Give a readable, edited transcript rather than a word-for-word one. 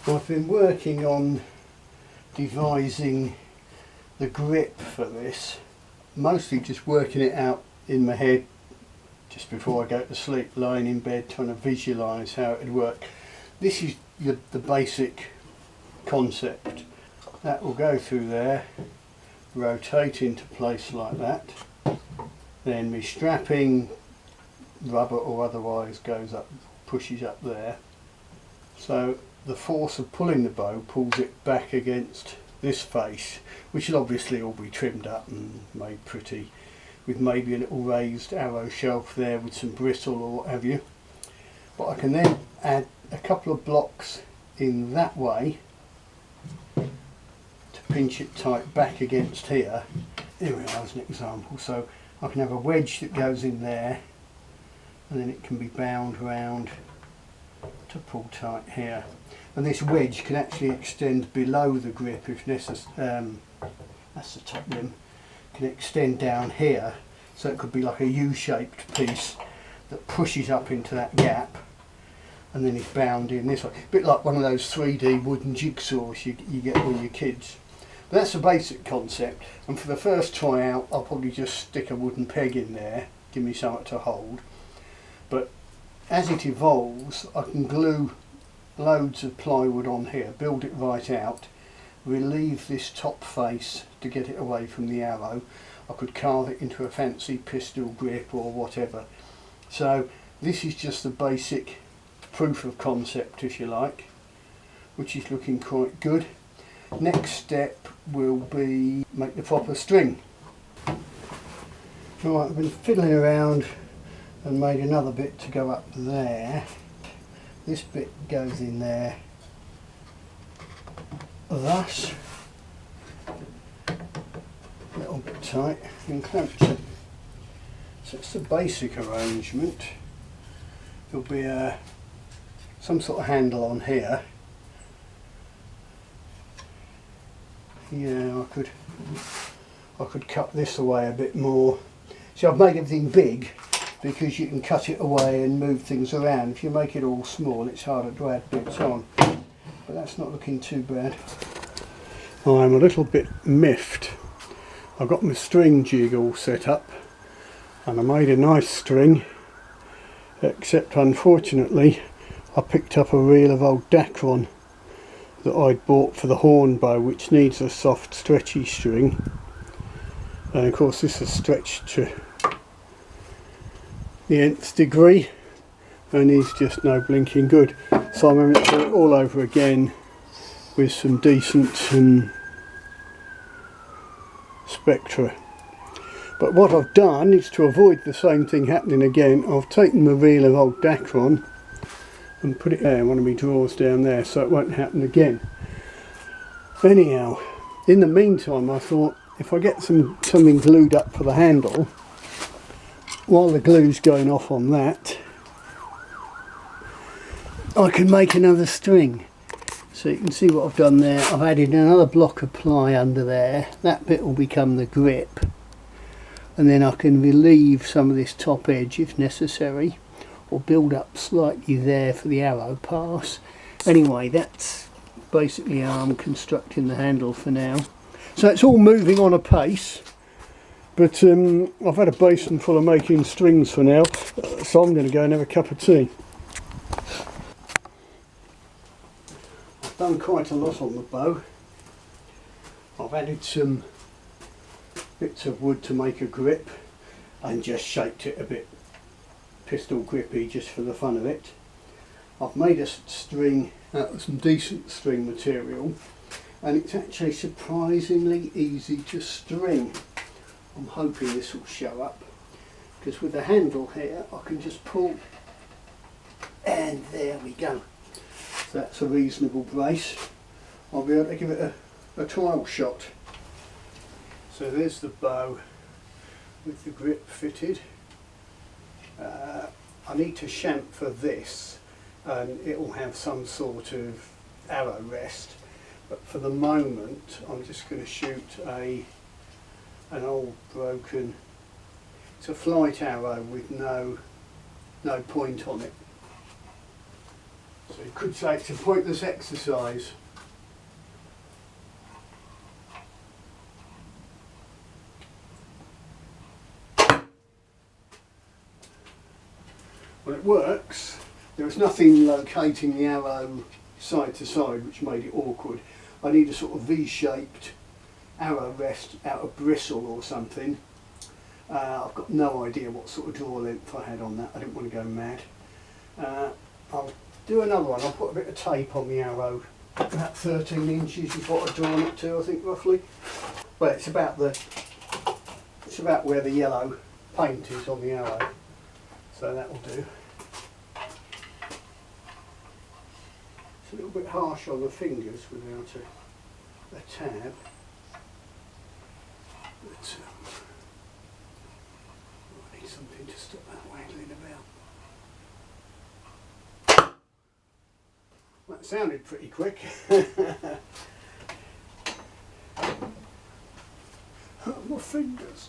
I've been working on devising the grip for this, mostly just working it out in my head just before I go to sleep, lying in bed trying to visualise how it would work. This is the basic concept. That will go through there, rotate into place like that, then my strapping, rubber or otherwise, goes up, pushes up there, so the force of pulling the bow pulls it back against this face, which will obviously all be trimmed up and made pretty, with maybe a little raised arrow shelf there with some bristle or what have you. But I can then add a couple of blocks in that way to pinch it tight back against here. Here we are as an example. So I can have a wedge that goes in there, and then it can be bound round to pull tight here. And this wedge can actually extend below the grip if necessary. That's the top limb. Can extend down here, so it could be like a U-shaped piece that pushes up into that gap and then is bound in this way. A bit like one of those 3D wooden jigsaws you get with your kids. But that's the basic concept, and for the first try out I'll probably just stick a wooden peg in there, give me something to hold. But as it evolves I can glue loads of plywood on here, build it right out, relieve this top face to get it away from the arrow. I could carve it into a fancy pistol grip or whatever. So this is just the basic proof of concept, if you like, which is looking quite good. Next step will be make the proper string. Right, I've been fiddling around and made another bit to go up there. This bit goes in there thus, a little bit tight and clamped it. So it's the basic arrangement. There'll be some sort of handle on here. Yeah, I could cut this away a bit more. See, I've made everything big because you can cut it away and move things around. If you make it all small, it's harder to add bits on. But that's not looking too bad. I'm a little bit miffed. I've got my string jig all set up and I made a nice string, except unfortunately I picked up a reel of old Dacron that I'd bought for the horn bow, which needs a soft stretchy string, and of course this is stretched to the nth degree and is just no blinking good. So I'm going to do it all over again with some decent spectra. But what I've done is, to avoid the same thing happening again, I've taken the reel of old Dacron and put it there in one of my drawers down there, so it won't happen again. Anyhow, in the meantime I thought if I get something glued up for the handle, while the glue's going off on that, I can make another string. So you can see what I've done there. I've added another block of ply under there. That bit will become the grip, and then I can relieve some of this top edge if necessary, or build up slightly there for the arrow pass. Anyway, that's basically how I'm constructing the handle for now. So it's all moving on a pace, but I've had a basin full of making strings for now, so I'm going to go and have a cup of tea. I've done quite a lot on the bow. I've added some bits of wood to make a grip and just shaped it a bit pistol grippy just for the fun of it. I've made a string out of some decent string material, and it's actually surprisingly easy to string. I'm hoping this will show up, because with the handle here I can just pull, and there we go. So that's a reasonable brace. I'll be able to give it a trial shot. So there's the bow with the grip fitted. I need to chamfer this, and it will have some sort of arrow rest, but for the moment I'm just going to shoot an old broken, it's a flight arrow with no point on it. So you could say it's a pointless exercise. Well, it works. There was nothing locating the arrow side to side, which made it awkward. I need a sort of V-shaped arrow rest out of bristle or something. I've got no idea what sort of draw length I had on that. I didn't want to go mad. I'll do another one. I'll put a bit of tape on the arrow. About 13 inches is what I've drawn it to, I think, roughly. Well, it's about where the yellow paint is on the arrow. So that will do. It's a little bit harsh on the fingers without a tab. But I need something to stop that waggling about. That sounded pretty quick. My fingers.